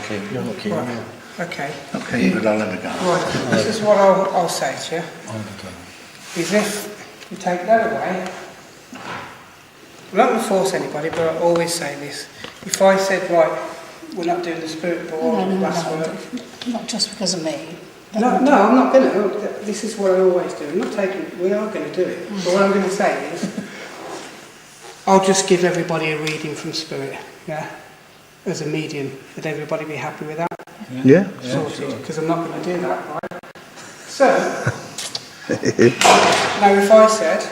keen. You're not keen, Right. yeah. Okay. Okay, but I'll never go. Right, this is what I'll say to you, I'm okay. is if you take that away, I'm not going to force anybody, but I always say this. If I said, right, we're not doing the spirit board, last work. Not just because of me. No, I'm not going to. This is what I always do. I'm not taking, we are going to do it. But what I'm going to say is, I'll just give everybody a reading from spirit, yeah, as a medium. Would everybody be happy with that? Yeah. Sorted, because I'm not going to do that, right? So, now if I said,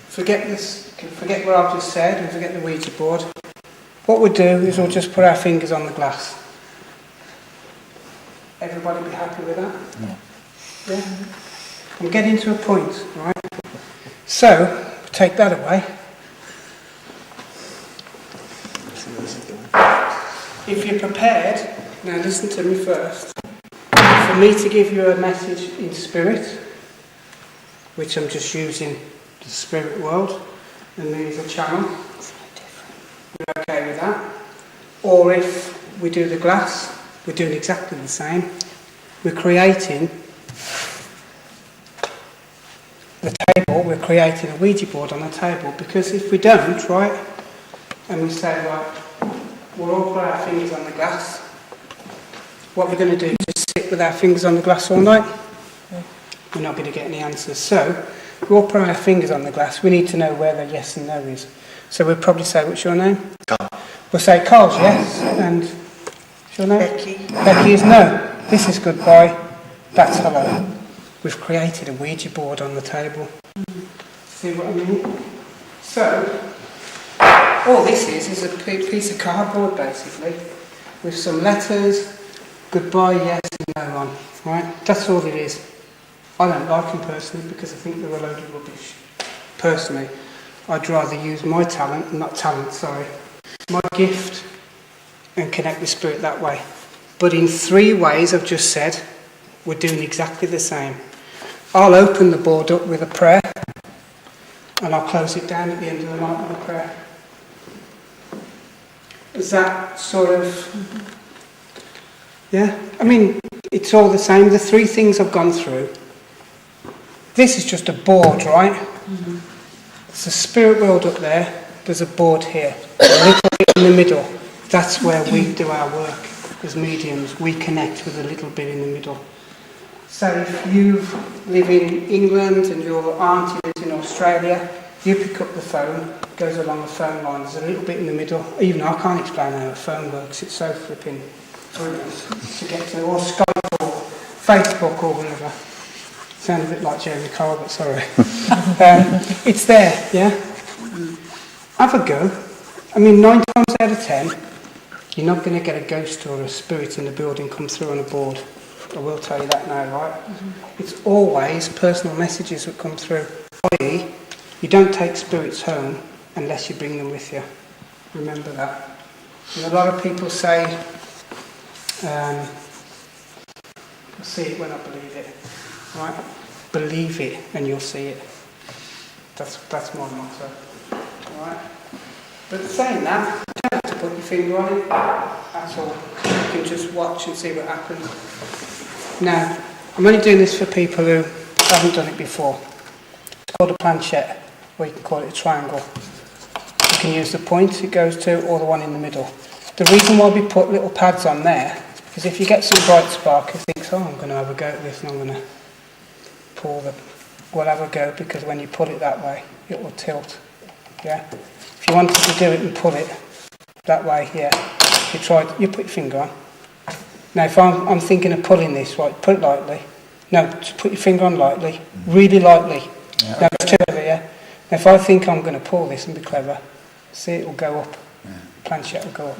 forget what I've just said and forget the Ouija board, what we'll do is we'll just put our fingers on the glass. Everybody be happy with that? Yeah? I'm getting to a point, right? So, take that away. If you're prepared, now listen to me first, for me to give you a message in spirit, which I'm just using the spirit world, and me as a channel, we're okay with that. Or if we do the glass, we're doing exactly the same. We're creating the table, we're creating a Ouija board on the table, because if we don't, right, and we say, right, we'll all put our fingers on the glass, what we're going to do is just sit with our fingers on the glass all night. We're not going to get any answers. So, we all put our fingers on the glass, we need to know where the yes and no is. So we'll probably say, what's your name? Carl. We'll say Carl's yes, and what's your name? Becky. Becky is no. This is goodbye, that's hello. We've created a Ouija board on the table. See what I mean? So, all this is a piece of cardboard basically, with some letters, goodbye, yes and no on, right? That's all it is. I don't like them personally because I think they're a load of rubbish. Personally, I'd rather use my talent, my gift, and connect with spirit that way. But in 3 ways I've just said, we're doing exactly the same. I'll open the board up with a prayer, and I'll close it down at the end of the night with a prayer. Is that sort of... Yeah? I mean, it's all the same. The 3 things I've gone through. This is just a board, right? It's a spirit world up there. There's a board here. A little bit in the middle. That's where we do our work as mediums. We connect with a little bit in the middle. So if you live in England and your auntie lives in Australia, you pick up the phone, it goes along a phone line, there's a little bit in the middle. Even I can't explain how a phone works, it's so flipping brilliant to get to, or Skype or Facebook or whatever. Sound a bit like Jeremy Carl, but sorry. It's there, yeah? Have a go. I mean, 9 times out of 10, you're not going to get a ghost or a spirit in the building come through on a board. I will tell you that now, right? It's always personal messages that come through. I.e., you don't take spirits home unless you bring them with you. Remember that. And a lot of people say, I'll see it when I believe it. Right? Believe it and you'll see it. That's my motto. Alright? But saying that, you don't have to put your finger on it at all. You can just watch and see what happens. Now, I'm only doing this for people who haven't done it before. It's called a planchette, or you can call it a triangle. You can use the point it goes to or the one in the middle. The reason why we put little pads on there is because if you get some bright spark who thinks, oh, I'm going to have a go at this and I'm going to pull the... We'll have a go because when you pull it that way, it will tilt. Yeah? If you wanted to do it and pull it that way, yeah, you put your finger on. Now, if I'm thinking of pulling this, right, put it lightly. No, just put your finger on lightly, really lightly. Yeah. No, it's too heavy, yeah? Now, if I think I'm going to pull this and be clever, see, it will go up. Yeah. Planchette will go up.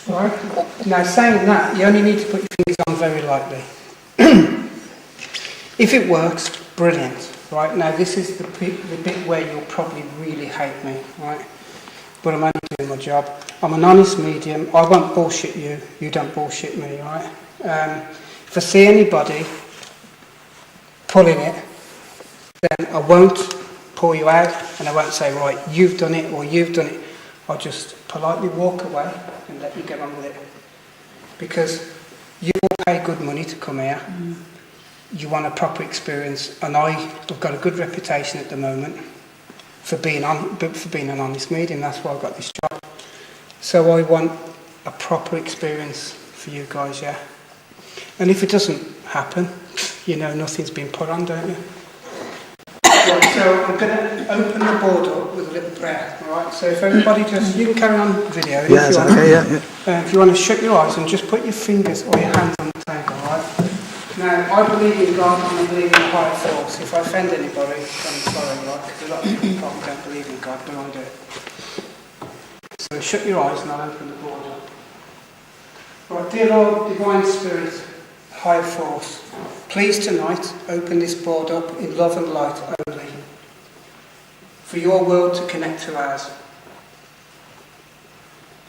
Right? Now, saying that, you only need to put your fingers on very lightly. If it works, brilliant. Right? Now, this is the bit where you'll probably really hate me, right? But I'm only doing my job. I'm an honest medium. I won't bullshit you. You don't bullshit me, right? If I see anybody pulling it, then I won't pull you out and I won't say, right, you've done it or you've done it. I'll just politely walk away and let you get on with it. Because you all pay good money to come here. You want a proper experience, and I've got a good reputation at the moment for being an honest medium. That's why I got this job. So I want a proper experience for you guys, yeah. And if it doesn't happen, you know nothing's been put on, don't you? Right, so I'm going to open the board up with a little prayer. All right. So if everybody you can carry on video. Yeah, is that okay? Yeah. If you want to shut your eyes and just put your fingers or your hands on the table, all right? Now, I believe in God and I believe in a higher force. If I offend anybody, I'm sorry, right? Because a lot of people probably don't believe in God, but I do. So shut your eyes and I'll open the board up. Right, dear Lord, Divine Spirit, higher force, please tonight open this board up in love and light only. For your world to connect to ours.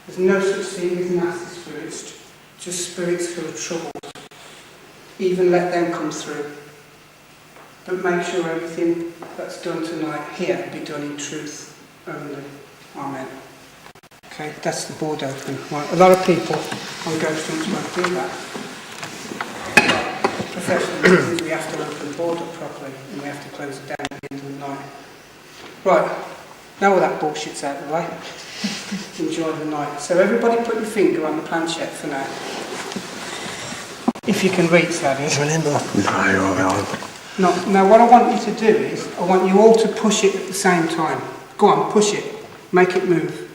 There's no such thing as nasty spirits, just spirits who are troubled. Even let them come through. But make sure everything that's done tonight here be done in truth only. Amen. Okay, that's the board open. Right, a lot of people on ghost hunts won't do that. Professionally, we have to open the board up properly and we have to close it down at the end of the night. Right, now all that bullshit's out of the way. Enjoy the night. So everybody put your finger on the planchette for now. If you can reach, that is. Now what I want you to do is, I want you all to push it at the same time. Go on, push it. Make it move.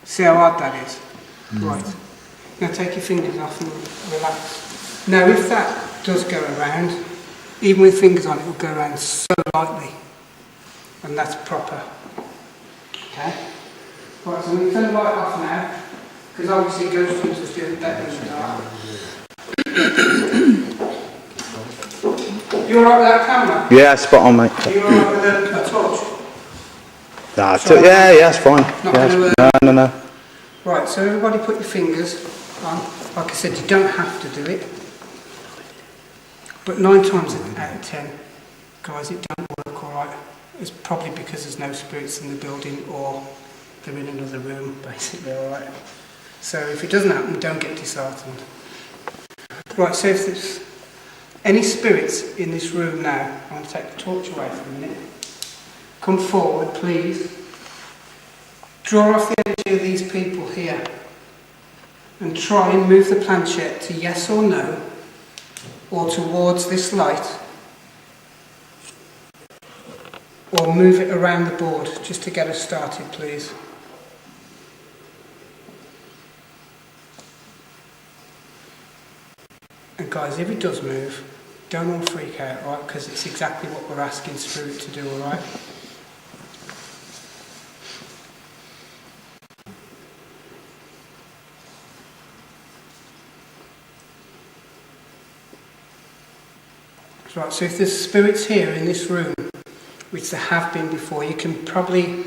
See how hard that is? Right. Now take your fingers off and relax. Now if that does go around, even with fingers on it, will go around so lightly. And that's proper. Okay? Right, so I'm going to turn the light off now, because obviously ghost hunters do better in the dark. You alright with that camera? Yeah, spot on, mate. Are you alright with a torch? Yeah, it's fine. No. Right, so everybody put your fingers on. Like I said, you don't have to do it. But 9 times out of 10, guys, it don't work alright. It's probably because there's no spirits in the building or they're in another room, basically, alright? So if it doesn't happen, don't get disheartened. Right, so if there's any spirits in this room now, I want to take the torch away for a minute. Come forward, please. Draw off the energy of these people here and try and move the planchette to yes or no, or towards this light, or move it around the board just to get us started, please. And guys, if it does move, don't all freak out, right? Because it's exactly what we're asking Spirit to do, alright? Right, so if there's spirits here in this room, which there have been before, you can probably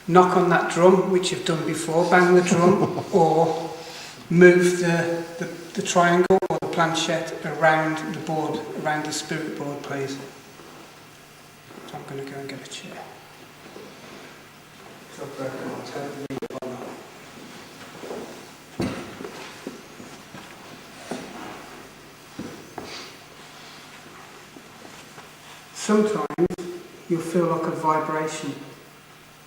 knock on that drum, which you've done before, bang the drum, or move the triangle or the planchette around the board, around the spirit board, please. So I'm going to go and get a chair. So I've broken my toe, believe it or not. Sometimes you'll feel like a vibration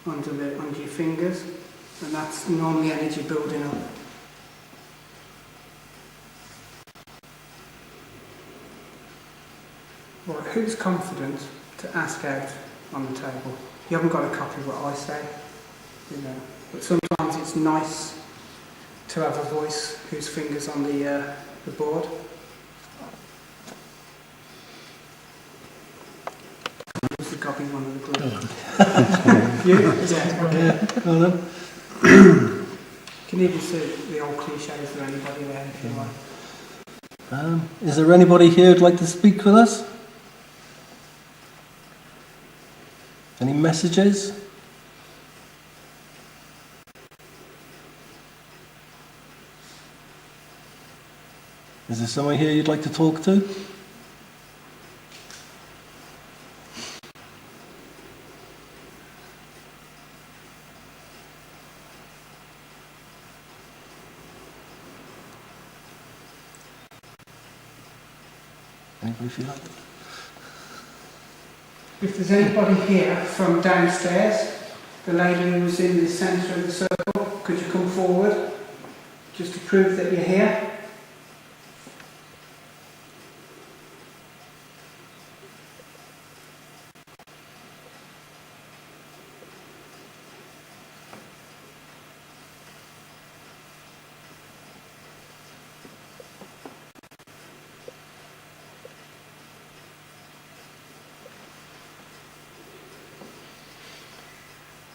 under your fingers, and that's normally energy building up. Right, who's confident to ask out on the table? You haven't got to copy what I say, you know. But sometimes it's nice to have a voice whose finger's on the board. Who's the gobby one of the group? You? Yeah. Well then. Can you even see the old cliches for anybody there if you like? Is there anybody here who'd like to speak with us? Any messages? Is there someone here you'd like to talk to? Anybody feel like it? If there's anybody here from downstairs, the lady who was in the centre of the circle, could you come forward? Just to prove that you're here.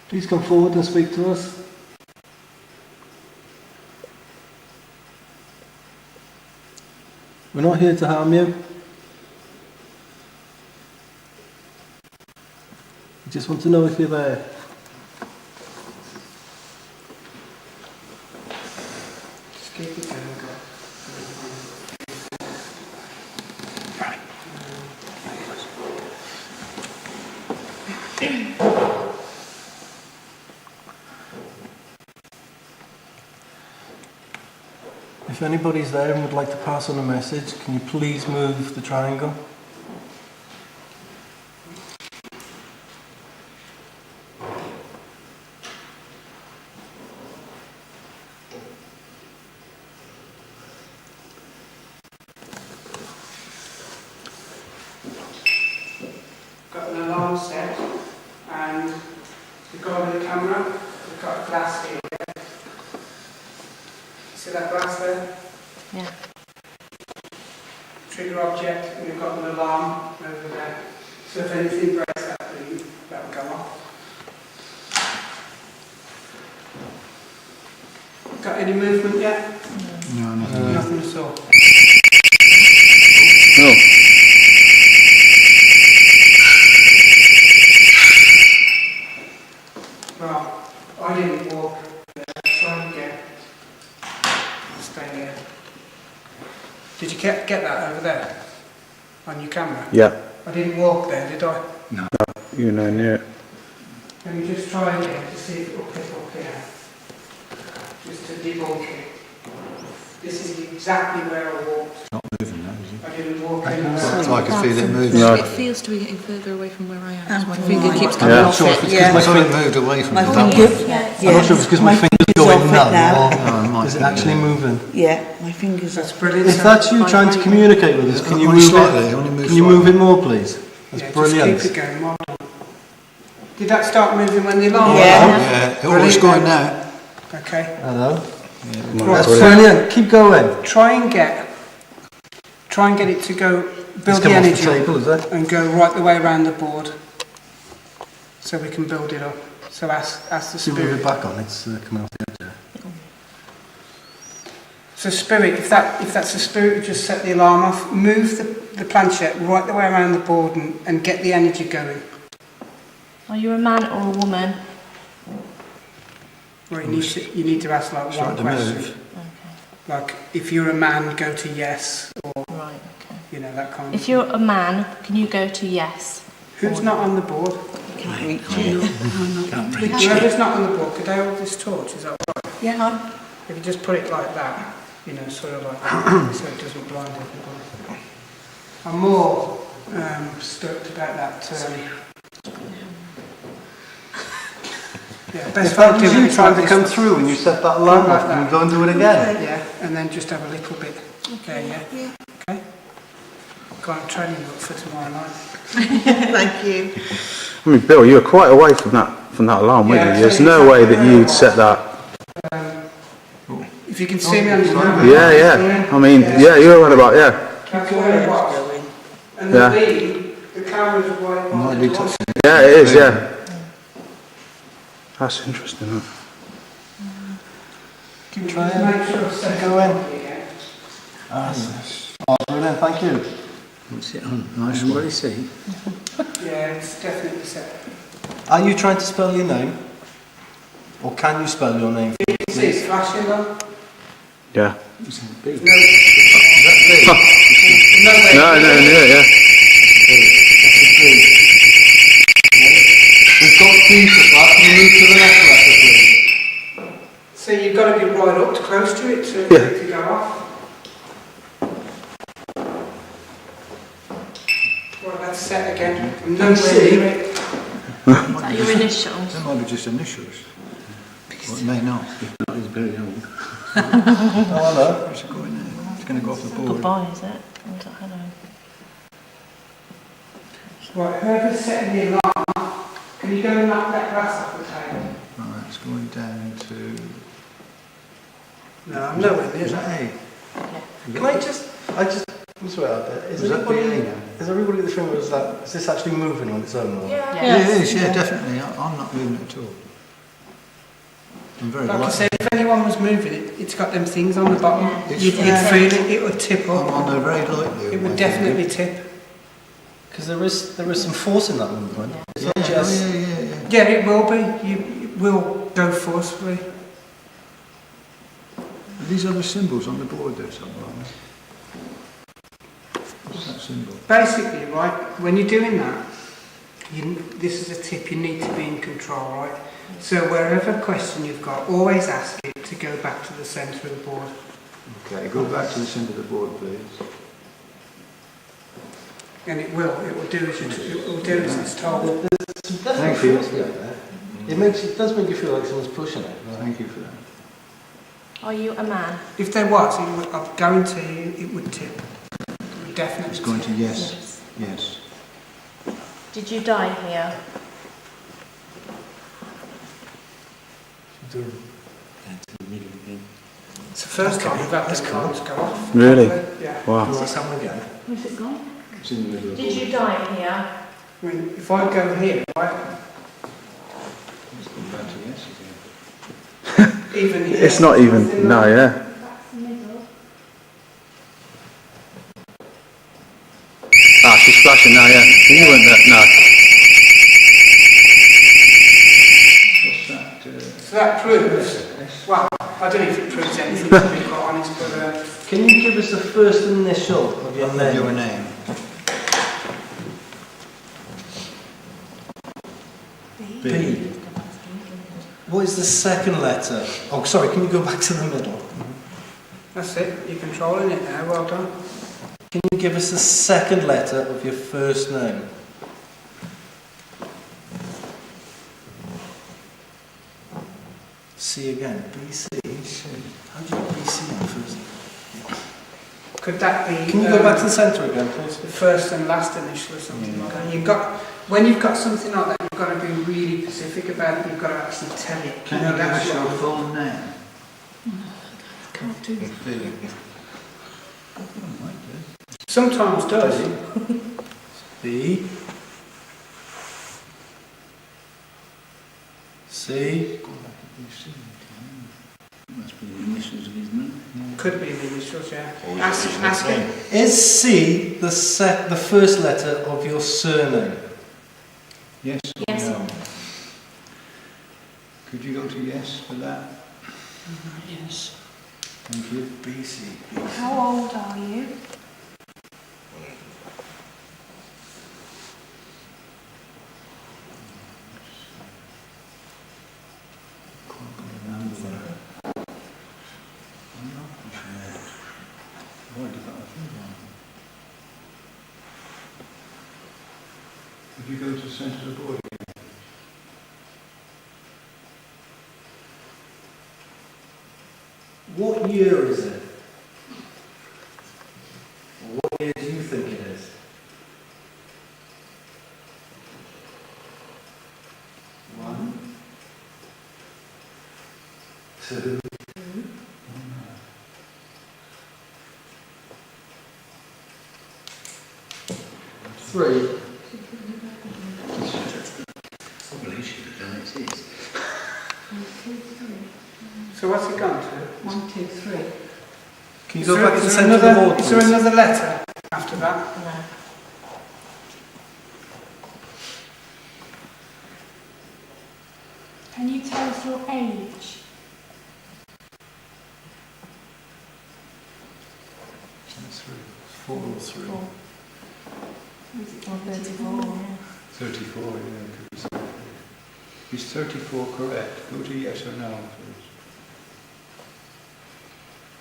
Please come forward and speak to us. We're not here to harm you. We just want to know if you're there. Just keep it going, God. If anybody's there and would like to pass on a message, can you please move the triangle? Got an alarm set, and we've got with the camera, we've got a glass here. See that glass there? Yeah. Trigger object, and we've got an alarm over there. So if anything breaks that thing, that'll go off. Got any movement yet? No, nothing. Nothing at all. No. Well, I didn't walk there. Try again. Stay here. Did you get that over there? On your camera? Yeah. I didn't walk there, did I? No. You know near it. Let me just try again to see if it will pick up here. Just to debunk it. This is exactly where I walked. Not moving now, is it? I didn't walk I can anywhere. see. I can feel it moving. No. It feels to be getting further away from where I am. Oh, My finger right. keeps coming Yeah. off Sure, if it. it's I because thought my it finger, moved away from My the finger, top. yeah. I'm not sure if it's because my finger's off going it numb now. or Oh, it might is it be, actually moving? Yeah, my fingers That's are. brilliant. If that's you trying to communicate with us, can you Only move slightly, it? only move Can you move slightly. it more, please? That's Yeah, brilliant. just keep it going. Well done. Did that start moving when the alarm Yeah. went Yeah, oh, Brilliant. it's going now. off? Okay. Hello. No, Right. That's brilliant. brilliant. Keep going. Try and get it to go, It's build the come off the energy table, is it? and go right the way around the board. So we can build it up. So ask the See, move spirit. it back on. It's coming off the edge there. So spirit, if that's the spirit who just set the alarm off, move the planchette right the way around the board and get the energy going. Are you a man or a woman? Well, you need to ask like one Trying to question. move. Okay, Like, if you're a man, go to yes, or, right, okay. you know, that kind of If you're a man, can you go to yes? Who's not on the board? Can't reach it. Whoever's not on the board, could I hold this torch? Is that right? Yeah. If you just put it like that, you know, sort of like that, so it doesn't blind everybody. I'm more stoked about that. Yeah, best If that was practice you is trying to this come one. through and you set that alarm Like off, that. can you go and do it again? Yeah, and then just have a little bit. Okay, yeah. Okay. Got training up for tomorrow night. Thank you. I mean, Bill, you were quite away from that alarm, weren't Yeah, you? There's so no way exactly that where you'd I set that. If you can see me on the camera. Yeah, yeah. I mean, yeah, you were right about, yeah. That's where it was. And the Yeah. lead, the camera's right on Might the be door. touching. Yeah, it is, yeah. That's interesting, isn't it? Keep Just trying. make sure it's set Go in. properly again. Oh, brilliant, thank you. What's it on? Nice and what do you see? Yeah, it's definitely set. Are you trying to spell your name? Or can you spell your name? You can see it's flashing though. Yeah. It's in B. No, Is that B? no way. No, yeah. We've got B to that. Can you move to the next letter, please? So you've got to be right up close to it to, Yeah. for it to go off. set again. I'm nowhere near it. Is that your initials? That might be just initials. Well, it may not. If not, it's very old. Oh, hello. What's it going there? It's going to go off the board. Goodbye, is it? Or is that hello? Right, whoever's setting the alarm, can you go and knock that glass off the table? Right, it's going down to... No, I'm nowhere near Is that. that A? Can I just, I'm sorry about that. Is that BA now? Is everybody in this room, is this actually moving on its own? Or? Yeah. Yeah, it is, yeah, definitely. I'm not moving it at all. I'm very Like I light. said, if anyone was moving it, it's got them things on the bottom. Yeah. You'd feel it, it would tip I'm up. on there very lightly. It would definitely tip. Because there is some force in that movement. It's Yeah, not just... yeah. Yeah, it will be. It will go forcefully. Are these other symbols on the board there somewhere? What's that symbol? Basically, right, when you're doing that, this is a tip, you need to be in control, right? So wherever question you've got, always ask it to go back to the centre of the board. Okay, go back to the centre of the board, please. And it will do as it's told. Thank you. It does make you feel like someone's pushing it. Thank you for that. Are you a man? If there was, I guarantee you it would tip. It would definitely It's going tip. to yes. Yes. Did you die here? It's the first time we've had them alarms go off. Really? Yeah. Wow. Let's have one again. Where's it gone? It's in the middle of the Did board. you die here? I mean, if I go here, right, It's going back to yes again. even here... It's not even, no, yeah. That's the middle. Ah, she's flashing now, yeah. You weren't there, no. What's that? So that proves, well, I don't know if it proves anything to be quite honest, but Can you give us the first initial of your name? Your name. B. What is the second letter? Oh, sorry, can you go back to the middle? that's it, you're controlling it now, well done. Can you give us the second letter of your first name? C again. BC. How do you get BC on first? Could that be Can you go back to the centre again, please? the first and last initial or something like that? When you've got something like that, you've got to be really specific about it, you've got to actually tell it. Can You know, you give that's us your what- full name? Can't do that. Sometimes does. B. C. Must be the initials of his name. Could be the initials, yeah. Ask it. Is C the first letter of your surname? Yes. or Yes. No. Could you go to yes for that? Yes. Thank you. BC. How old are you? Can't remember that. I'm not sure. Why did that happen? Could you go to the centre of the board again? What year is it? Or what year do you think it is? One. Two. Three. Probably should have done it, it is. So what's it gone to? 1, 2, 3. Can you go back to the centre of the board, Is there please? another letter after that? No. Can you tell us your age? Four or three. 4. Is it 34? 34, yeah. Could be something. Is 34 correct? Go to yes or no first.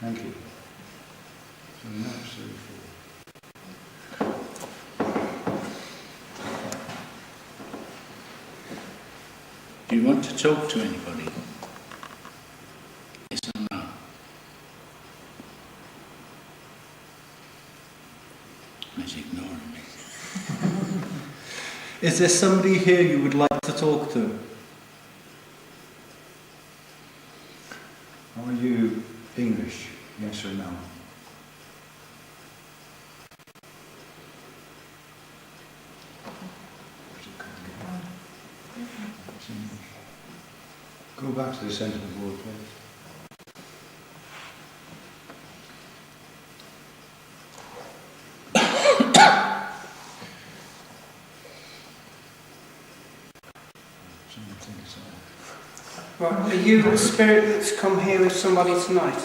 Thank you. So now it's 34. Do you want to talk to anybody? Yes or no? He's ignoring me. Is there somebody here you would like to talk to? Are you English? Yes or no? Go back to the centre of the board, please. Someone think so. Right, are you a spirit that's come here with somebody tonight?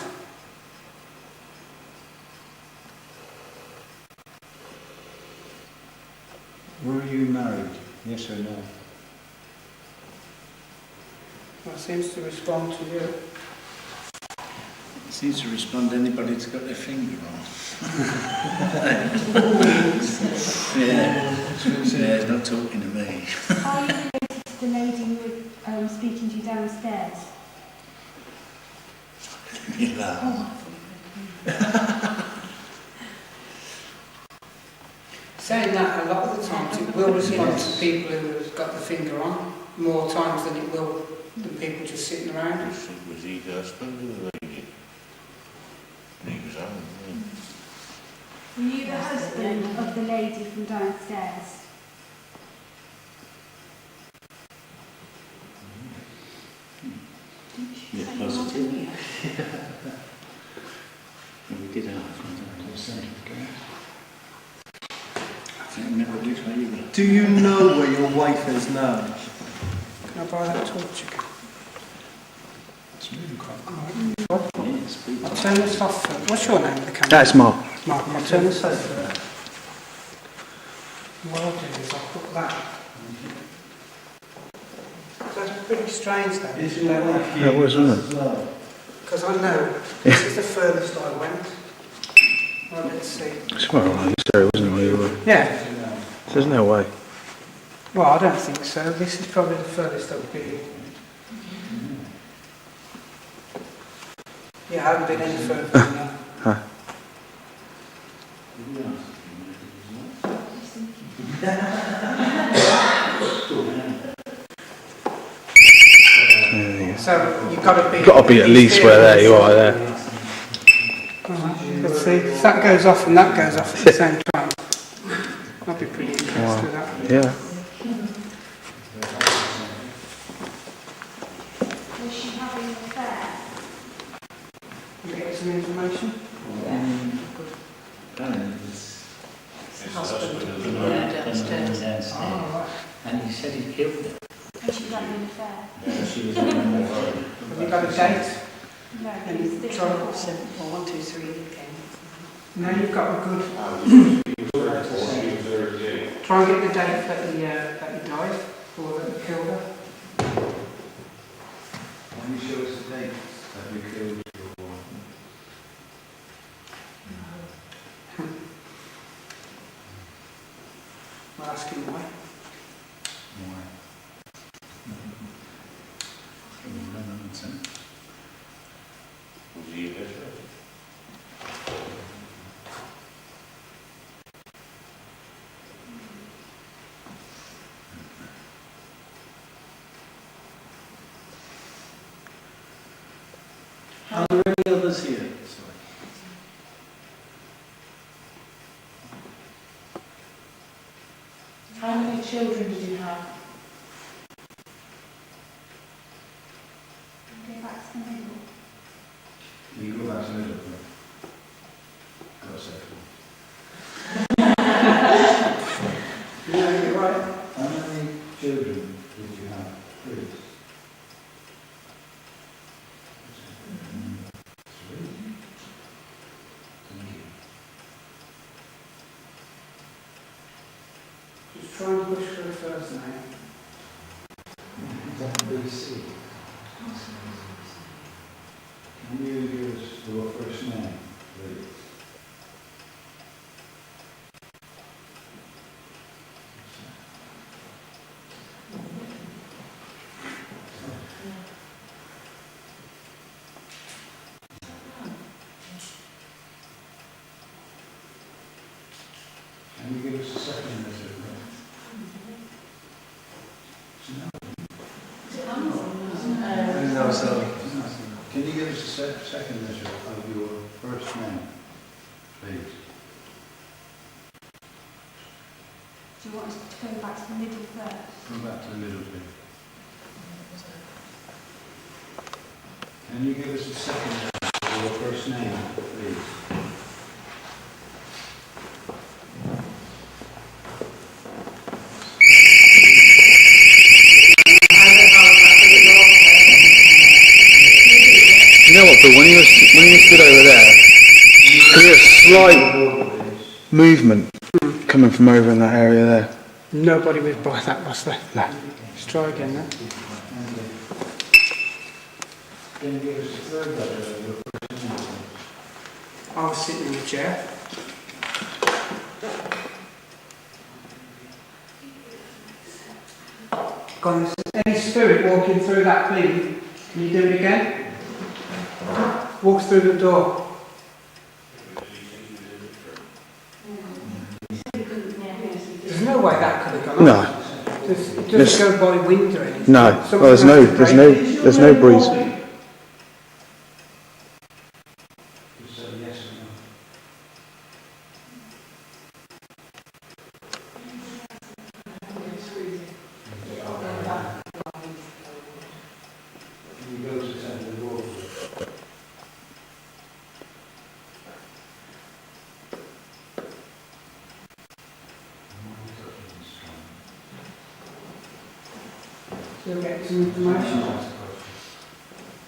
Were you married? Yes or no? Well, seems to respond to you. It seems to respond to anybody that's got their finger on. Yeah, he's not talking to me. Are you related to the lady who was speaking to you downstairs? You laugh. Saying that, a lot of the times it will respond to people who have got the finger on, more times than it will than people just sitting around. Was he the husband of the lady? He was on, Were you the husband of the lady from downstairs? Yeah, positive. We did ask. I can't remember which way you went. Do you know where your wife is now? Can I buy that torch again? It's really quite Yes, people. I'll turn this off. What's your name of the camera? That's Mark. Mark, I'll turn this off. What I'll do is I'll put that. That's pretty strange though. That was, wasn't it? Because I know this is the furthest I went. Well, let's see. It's quite a long history, wasn't it? Where you were? Yeah. There's no way. Well, I don't think so. This is probably the furthest I've been. Yeah, I haven't been any further than that. Huh. So you've got to be. Got to be at least where there you are there. Alright, let's see. If that goes off and that goes off at the same time, I'll be pretty impressed with that. Yeah. Was she having an affair? You get some information? Downstairs. Oh, right. And he said he killed her. And she was having an affair? She was having an affair. Have you got a date? No, Then it's you this try. one. 1, 2, 3 again. No, you've got a good. Try and get the date that he died or that he killed her. Can you show us the date that you killed your wife? I'll ask him why. Why? was he illiterate? Are there any others here? Sorry. How many children did you have? Go back to the middle. You go back to the middle, please. Got a second. Yeah, you're right. How many children did you have, please? Three. Thank you. Just try and push for the first name. Is that BC? Can you give us your first name, please? Can you give us a second measure of your first name, please? Do you want us to go back to the middle first? Go back to the middle, please. Can you give us a second measure of your first name, please? You know what, Bill, when you stood over there, you could hear a slight movement coming from over in that area there. Nobody was by that, was there? No. Let's try again then. Can you give us a third measure of your first name, please? I was sitting in the chair. Gone, there's any spirit walking through that thing. Can you do it again? Walk through the door. There's no way that could have gone No. on. It doesn't go by wind or anything. No. Someone Well, has to break it. there's no breeze. Just say yes or no. Can you go to the centre of the wall? You'll get some information.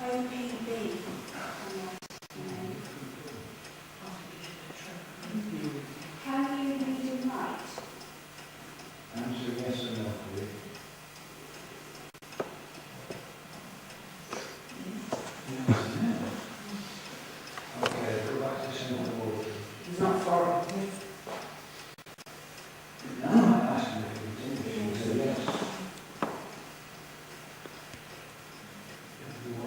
OPB. Can you read and write? Answer yes or no, please. Okay, go back to the centre of the wall. It's not foreign. No, I'm asking if you continue. You say yes.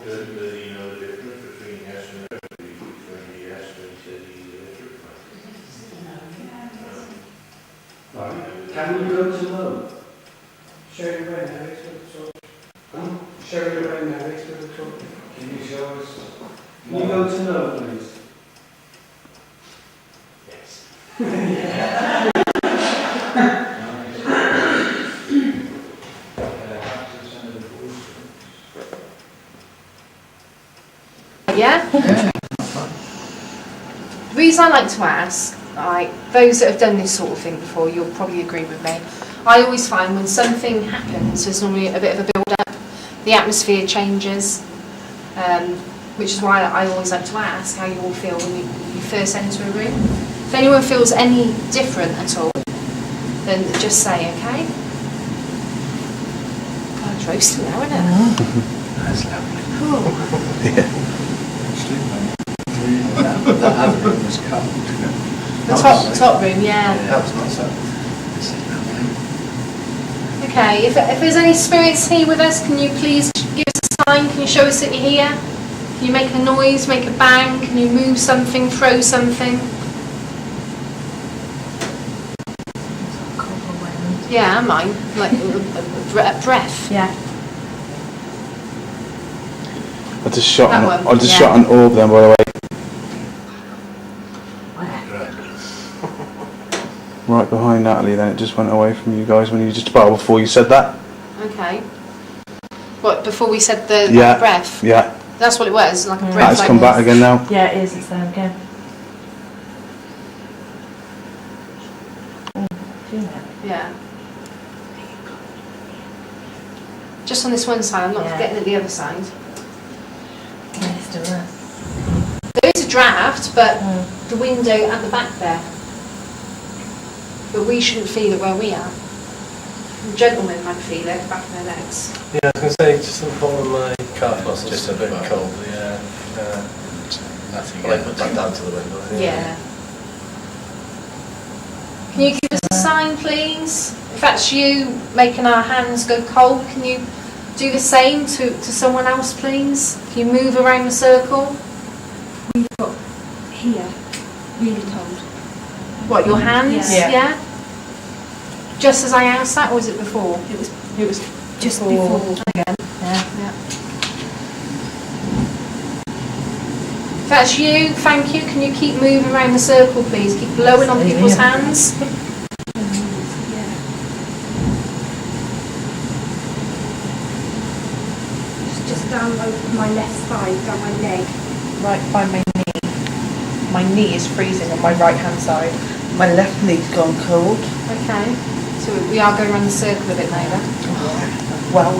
Does he know the difference between yes and no? When he asked me, he said he's electric. Right. Can we go to no? Show you where now, it's with the talk. Show you where now, it's with the talk. Can you show us? Can you go to no, please? Yes. Yeah? The reason I like to ask, those that have done this sort of thing before, you'll probably agree with me. I always find when something happens, there's normally a bit of a build-up, the atmosphere changes, which is why I always like to ask how you all feel when you first enter a room. If anyone feels any different at all, then just say, okay? God, it's roasting now, isn't it? That's lovely. Cool. That other room was cold. The top room, yeah. That was not so. This is lovely. Okay, if there's any spirits here with us, can you please give us a sign? Can you show us that you're here? Can you make a noise, make a bang? Can you move something, throw something? Yeah, mine. Like a breath. Yeah. I just shot That one, shot an orb then, by the way. Right behind Natalie, then it just went away from you guys when you before you said that. Okay. What, before we said the Yeah. breath? Yeah. That's what it was, like a breath. That's like come back again now. Yeah, it is. It's there again. Yeah. Just on this one side, I'm not Yeah. getting at the other side. Yeah, it's still there. There is a draft, but the window at the back there. But we shouldn't feel it where we are. The gentlemen might feel it, back of their legs. Yeah, I was going to say, just on the bottom of my calf muscles, Just a at bit the bottom. cold, yeah. Nothing. Well, I put that down to the window. Yeah. Can you give us a sign, please? If that's you making our hands go cold, can you do the same to someone else, please? Can you move around the circle? We've got here, really cold. What, your hands? Yeah. Just as I asked that, or was it before? It was just before. Yeah. Yeah. That's you, thank you. Can you keep moving around the circle, please? Keep blowing on people's hands. Just down my left side, down my leg. Right by my knee. My knee is freezing on my right hand side. My left knee's gone cold. Okay. So we are going around the circle a bit now then. Well,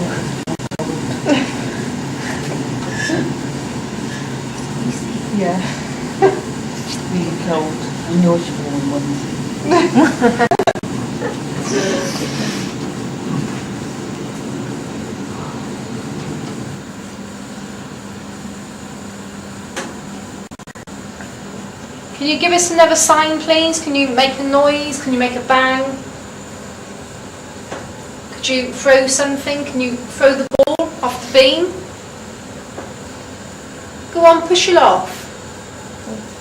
yeah. Really cold. And yours warm ones. Can you give us another sign, please? Can you make a noise? Can you make a bang? Could you throw something? Can you throw the ball off the beam? Go on, push it off.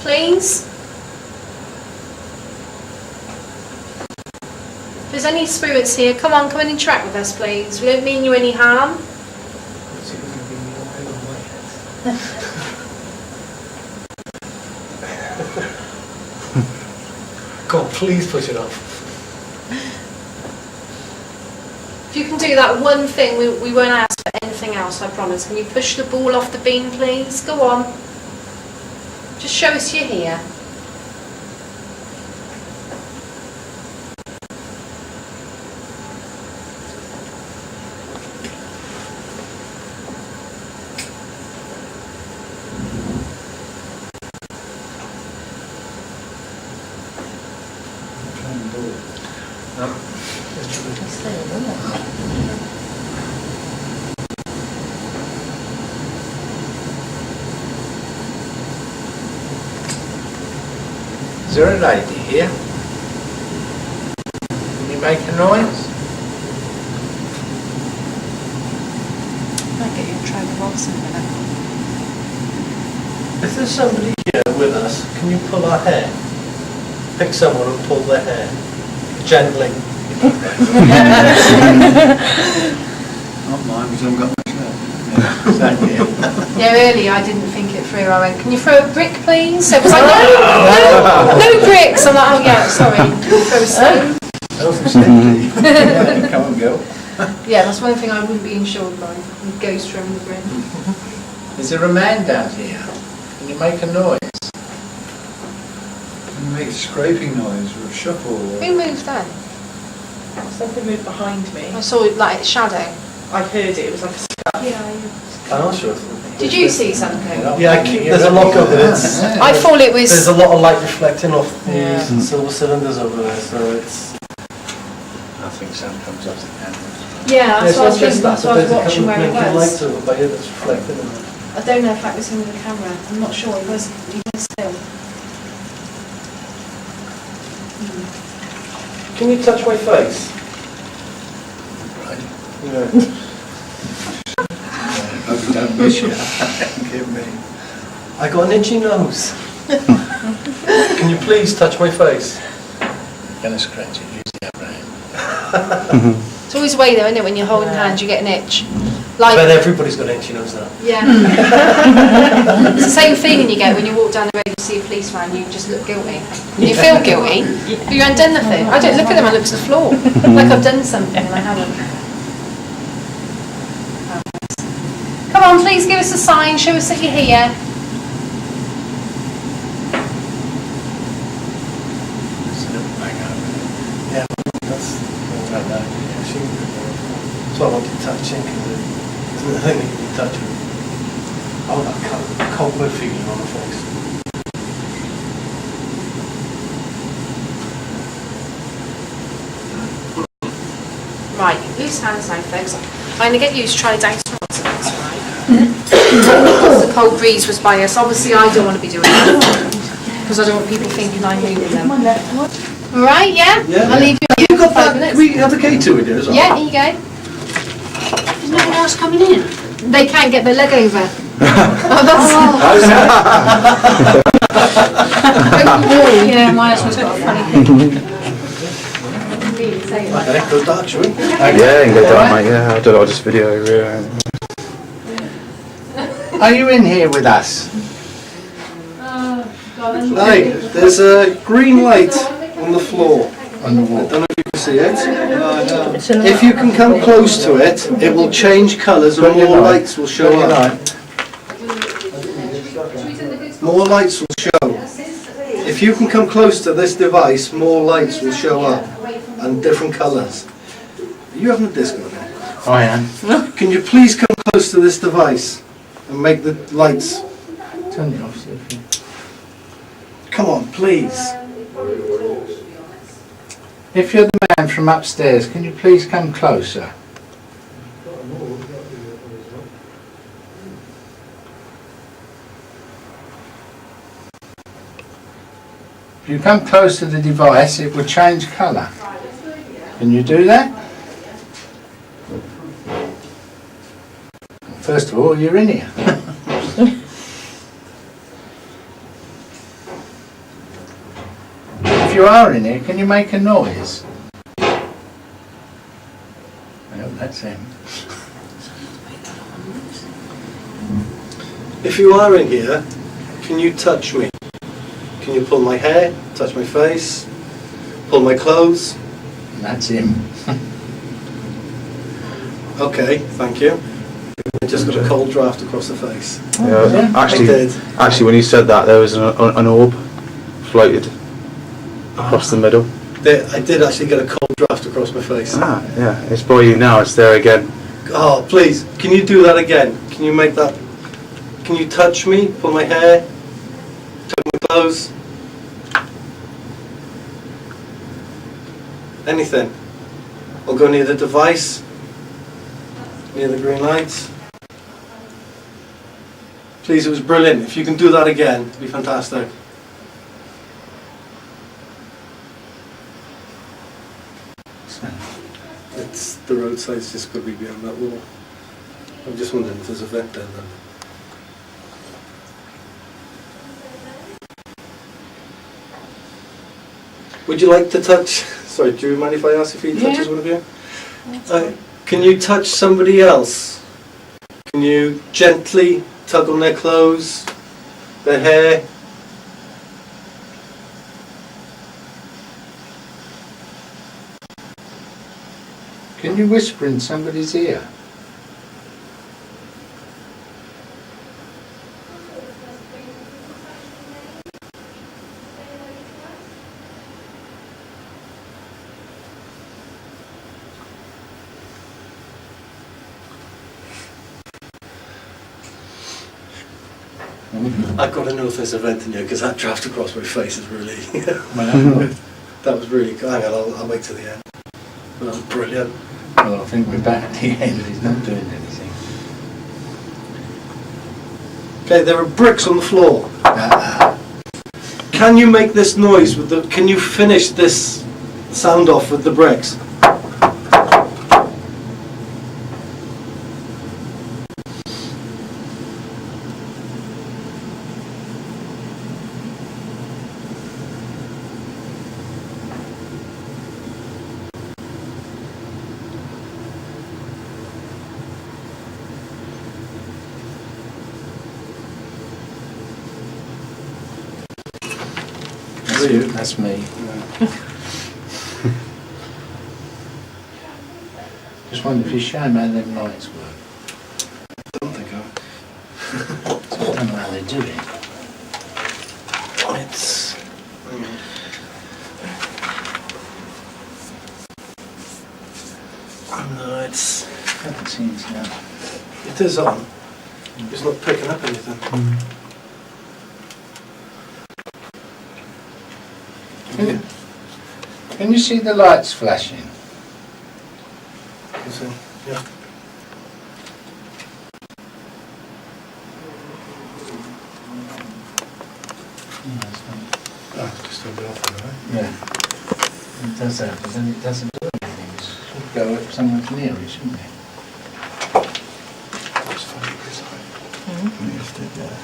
Please? If there's any spirits here, come on, come and interact with us, please. We don't mean you any harm. God, please push it off. If you can do that one thing, we won't ask for anything else, I promise. Can you push the ball off the beam, please? Go on. Just show us you're here. Is there a lady here? Can you make a noise? Might get you in trouble, Watson, in a minute. If there's somebody here with us, can you pull our hair? Pick someone and pull their hair. Gently. Not mine, because I haven't got much left. Thank you. Yeah, earlier I didn't think it through. I went, can you throw a brick, please? So it was like, no bricks. I'm like, oh yeah, sorry. Can you throw a stone? Yeah, come and go. Yeah, that's one thing I wouldn't be insured by. A ghost throwing the brick. Is there a man down here? Can you make a noise? Can you make a scraping noise or a shuffle? Or... Who moved then? Something moved behind me. I saw it like a shadow. I heard it was like a scuff. I'm not sure. Did you see something? Yeah, there's a lot of it. I thought it was... There's a lot of light reflecting off the Yeah. silver cylinders over there, so it's... I think some comes off the camera. Yeah, that's what I was just thinking. That's that, why I was but watching where there's a it couple of lights was. over by here that's reflecting in there. I don't know if that was in the camera. I'm not sure. It was still. Can you touch my face? Right. Yeah. Don't miss you. Give me. I got an itchy nose. Can you please touch my face? Gonna scratch it, use the upper hand. It's always a way though, isn't it? When you're holding hands, you get an itch. I Like, bet everybody's got an itchy nose now. yeah. It's the same feeling you get when you walk down the road and see a policeman, you just look guilty. You feel guilty, but you haven't done nothing. I don't look at them, I look to the floor. Like I've done something and I haven't. Come on, please give us a sign, show us that you're here. There's a little bag over Yeah, that's there. Like that. that's what I wanted touching, because it's the thing that you can touch with. Oh, that cobweb feeling on the face. Right, loose hands now, folks. I'm going to get you to try down some water, that's all right. Because the cold breeze was by us. Obviously, I don't want to be doing that. Because I don't want people thinking I'm moving them. All right, yeah? I'll leave you You got 5 that? minutes. We have the K2 in there as well? Yeah, here you go. Is no one else coming in? They can't get their leg over. Yeah, my husband's got a funny thing. Okay, go dark, shall we? Yeah, you can go down, mate. Yeah, I'll do it. I'll just video over. Are you in here with us? Hey, there's a green light on the floor. On the I wall. don't know if you can see it. If you can come close to it, it will change colours and more lights will show up. More lights will show. If you can come close to this device, more lights will show up and different colours. Are you having a disco now? I am. Can you please come close to this device and make the lights? Turn it off, Sophie. Come on, please. If you're the man from upstairs, can you please come closer? If you come close to the device, it will change colour. Can you do that? First of all, you're in here. If you are in here, can you make a noise? Well, that's him. If you are in here, can you touch me? Can you pull my hair, touch my face, pull my clothes? That's him. Okay, thank you. I just got a cold draft across the face. Yeah, I did. actually, when you said that, there was an orb floated across the middle. I did actually get a cold draft across my face. Ah, yeah, it's by you now. It's there again. Oh, please, can you do that again? Can you make that? Can you touch me, pull my hair, touch my clothes? Anything. Or go near the device, near the green lights. Please, it was brilliant. If you can do that again, it'd be fantastic. It's the roadside's just going to be behind that wall. I'm just wondering if there's a vent down there. Would you like to touch? Sorry, do you mind if I ask if he touches one of you? Can you touch somebody else? Can you gently tug on their clothes, their hair? Can you whisper in somebody's ear? I've got to know if there's a vent in here because that draft across my face is really. That was really good. Hang on, I'll wait till the end. That was brilliant. Well, I think we're back at the end. He's not doing anything. Okay, there are bricks on the floor. Can you make this noise with the? Can you finish this sound off with the bricks? That's you. That's me. Just wonder if you show them how them lights work. I don't think I. I don't know how they do it. It's. No, it's. I haven't seen it now. It is on. It's not picking up anything. Can you see the lights flashing? You see? Yeah. Oh, just turned it off, right? Yeah. It does that, but then it doesn't do anything. It should go if someone's near it, shouldn't it? That's funny, because I just did there.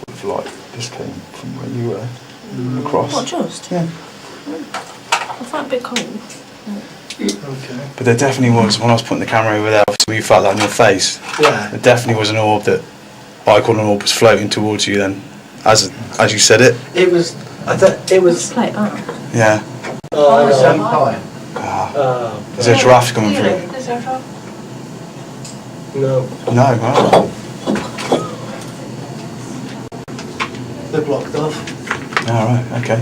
With light, this came from where you were, across. What, just? Yeah. I find it a bit cold. Okay. But there definitely was, when I was putting the camera over there, obviously you felt that on your face. Yeah. There definitely was an orb that bicon orb was floating towards you then, as you said it? It was. It was. Plate, aren't Yeah. Oh, I Some know. pie. There's a giraffe coming through. There's a drop. No, No, wow. they're blocked off. Alright, okay.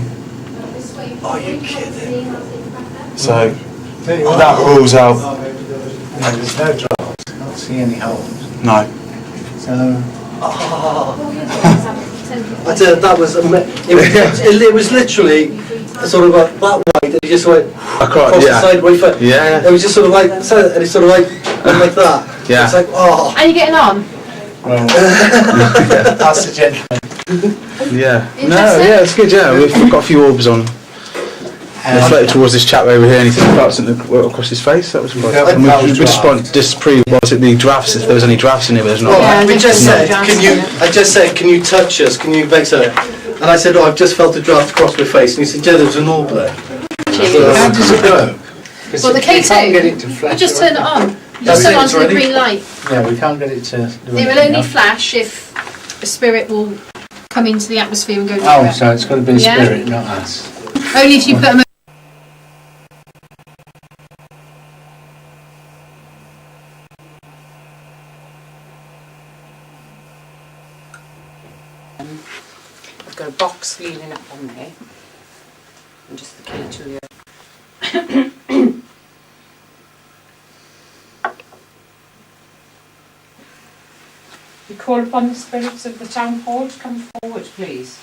Are you kidding? So, Tell you what, that rules out, no, there's no drafts. Can't see any holes. no. So I tell you, that was it was literally sort of like that wide, and he just went across the side right foot. Yeah. It was just sort of like, so, and he sort of like went like that. Yeah. It's like, oh. Are you getting on? well, that's the gentleman. Yeah. No, Interesting. yeah, it's good, yeah. We've got a few orbs on. They floated towards this chap over here and he felt something across his face. That was quite... Yeah, And that we was just draft. disproved, was it the drafts, if there was any drafts in here, but there's not. Well, we just there's said, no can you? draft. I just said, can you touch us? Can you make something? And I said, oh, I've just felt a draft across my face. And he said, yeah, there's an orb there. How does it work? 'Cause Well, the we can't get it K2, to you flash. just turn it on. You That's just turn it, it on it's to the ready. green light. Yeah, we can't get it to do It will anything only else. flash if a spirit will come into the atmosphere and go through Oh, it. so it's got to be a Yeah. spirit, not us. Only if you put them. I've got a box leaning up on there. And just the key to your... We call upon the spirits of the town hall to come forward, please.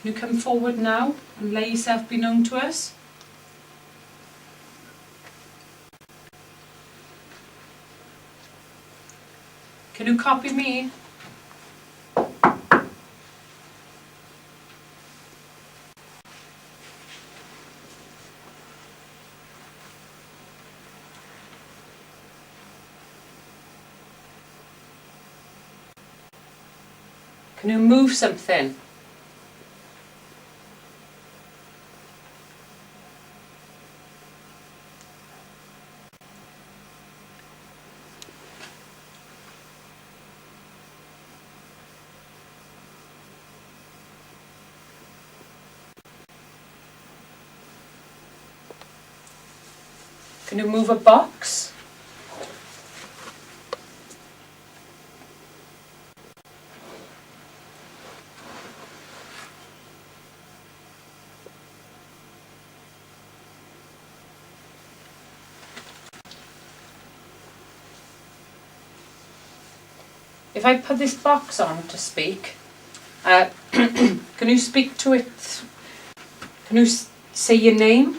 Can you come forward now and let yourself be known to us? Can you copy me? Can you move something? Can you move a box? If I put this box on to speak, can you speak to it? Can you say your name?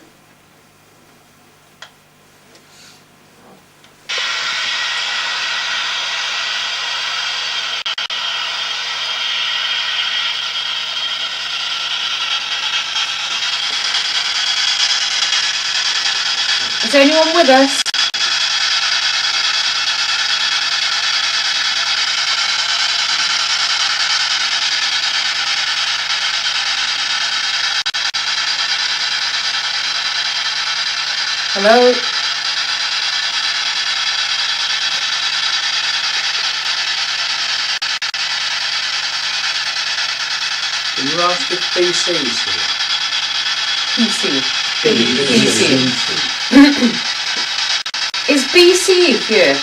Is anyone with us? Hello? Can you ask if BC's here? PC. BC. Is BC here?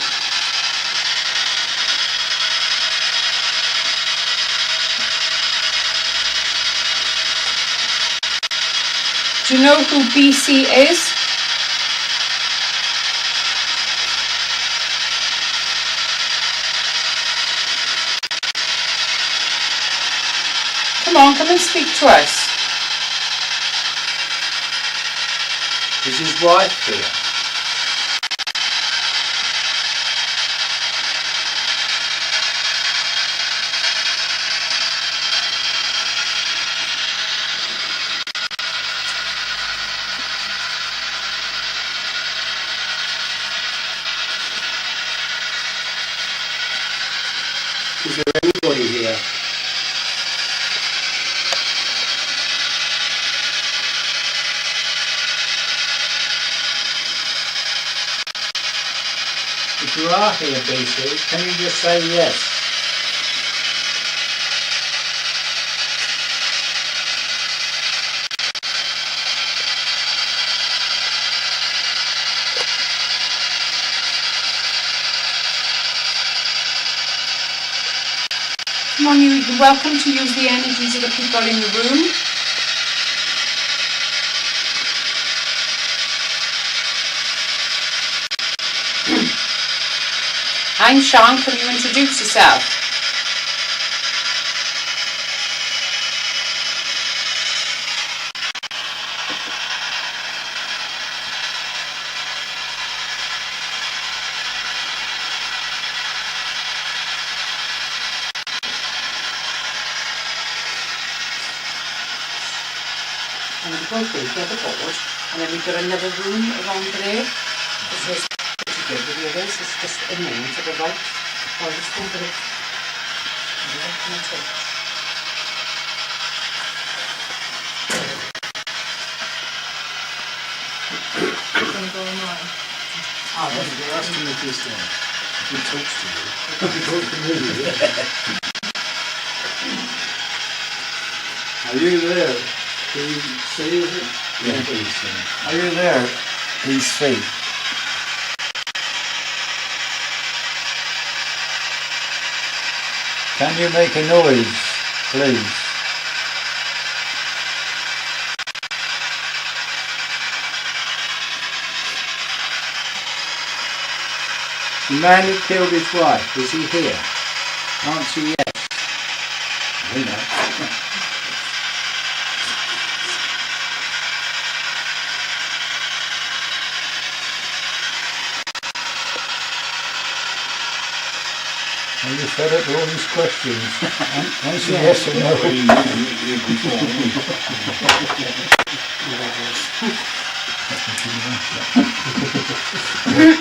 Do you know who BC is? Come and speak to us. Is his wife here? Is there anybody here? If you are here, BC, can you just say yes? Come on, you're welcome to use the energies of the people in the room. I'm Sean, can you introduce yourself? And we'll go through the other board, and then we've got another room around there. This is pretty good with the others, it's just a name to the right. Oh, this one, but it's left and a touch. It's going to go on mine. Oh, there we go. Ask him if he's there. He talks to you. He talks to me. Are you there? BC, is it? Yeah, BC. Are you there? BC. Can you make a noise, please? The man who killed his wife, is he here? Answer yes. I know. Are you fed up with all these questions? Answer yes or no. Are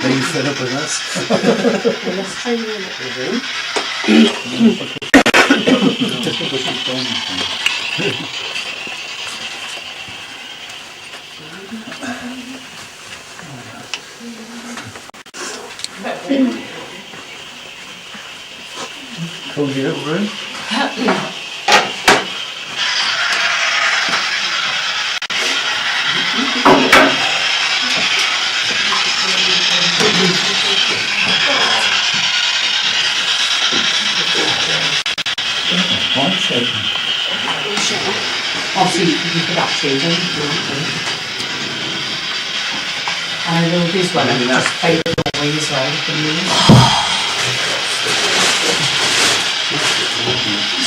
you fed up with us? Well, let's try you in the room. Cozy little room. One second. Obviously, you could actually do and I know this one, I just played it away as well, you can use.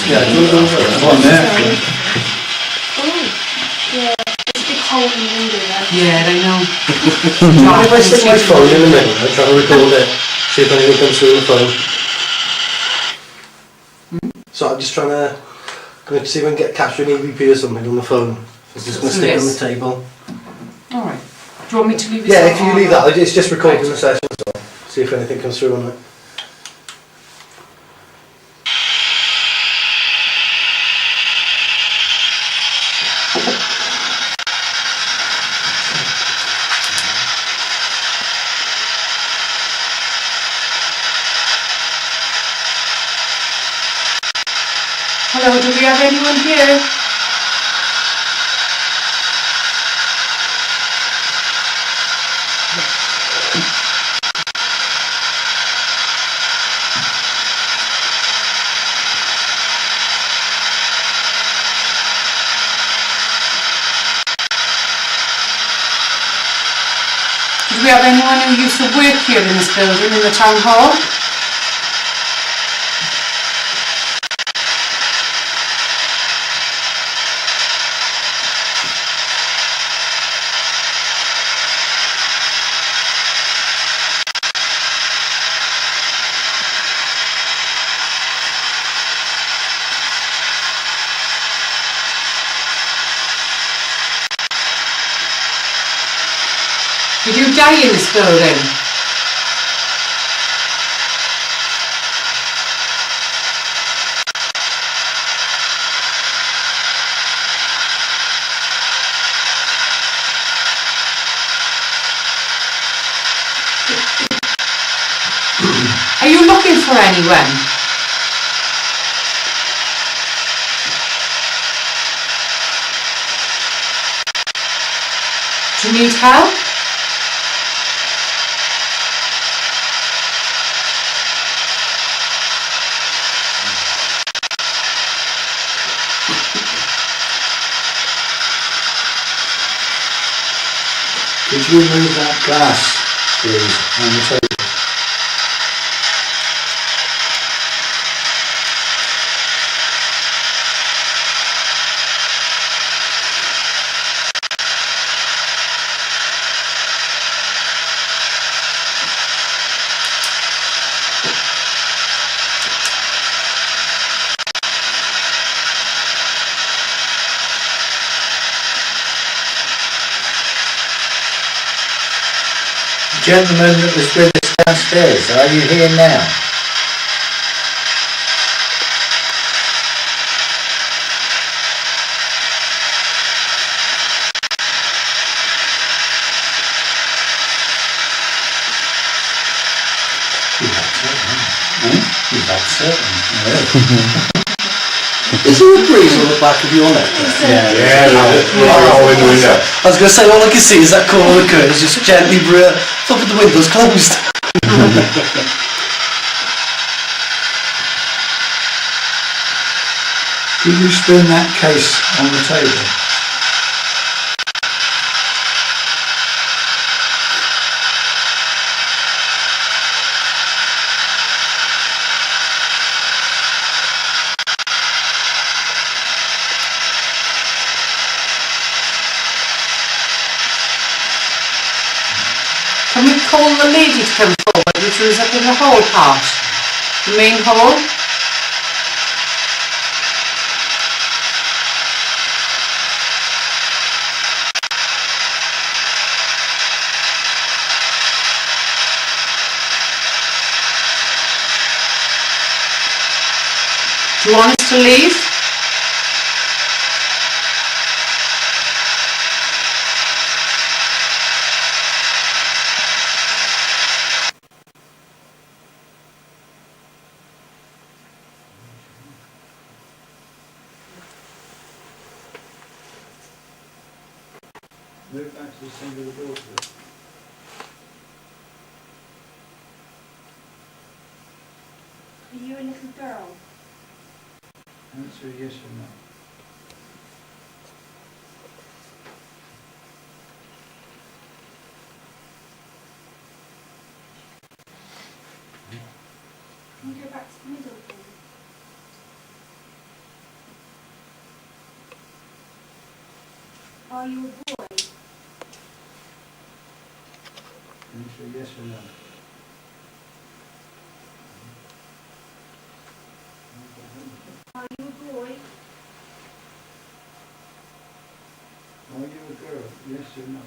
Yeah, do you want to go One there. Yeah, there's a big hole in the window there. Yeah, I know. If I stick my phone in the middle, I try to record it, see if anything comes through the phone. So I'm just trying to see if I can get capture an EVP or something on the phone. So I'm just going to stick it on the table. Alright. Do you want me to leave this Yeah, on if you or leave not? that, it's just recording the session, so see if anything comes through on it. Hello, do we have anyone here? Do we have anyone who used to work here in this building, in the town hall? Did you die in this building? for anyone? Do you need help? Could you move that glass, please, on the table? The gentleman that was with us downstairs, are you here now? You've had certain. Is there a breeze on the back of your neck? Yeah, Right in the window. I was going to say, all I can see is that corner of the curtain just gently flop with the windows closed. Could you spin that case on the table? Can we call the lady to come forward, which was up in the hall part? The main hall? Do you want us to leave? Move back to the centre of the door, please. Are you a little girl? Answer yes or no. Can you go back to the middle, please? Are you a boy? Answer yes or no. Are you a boy? Are you a girl? Yes or no?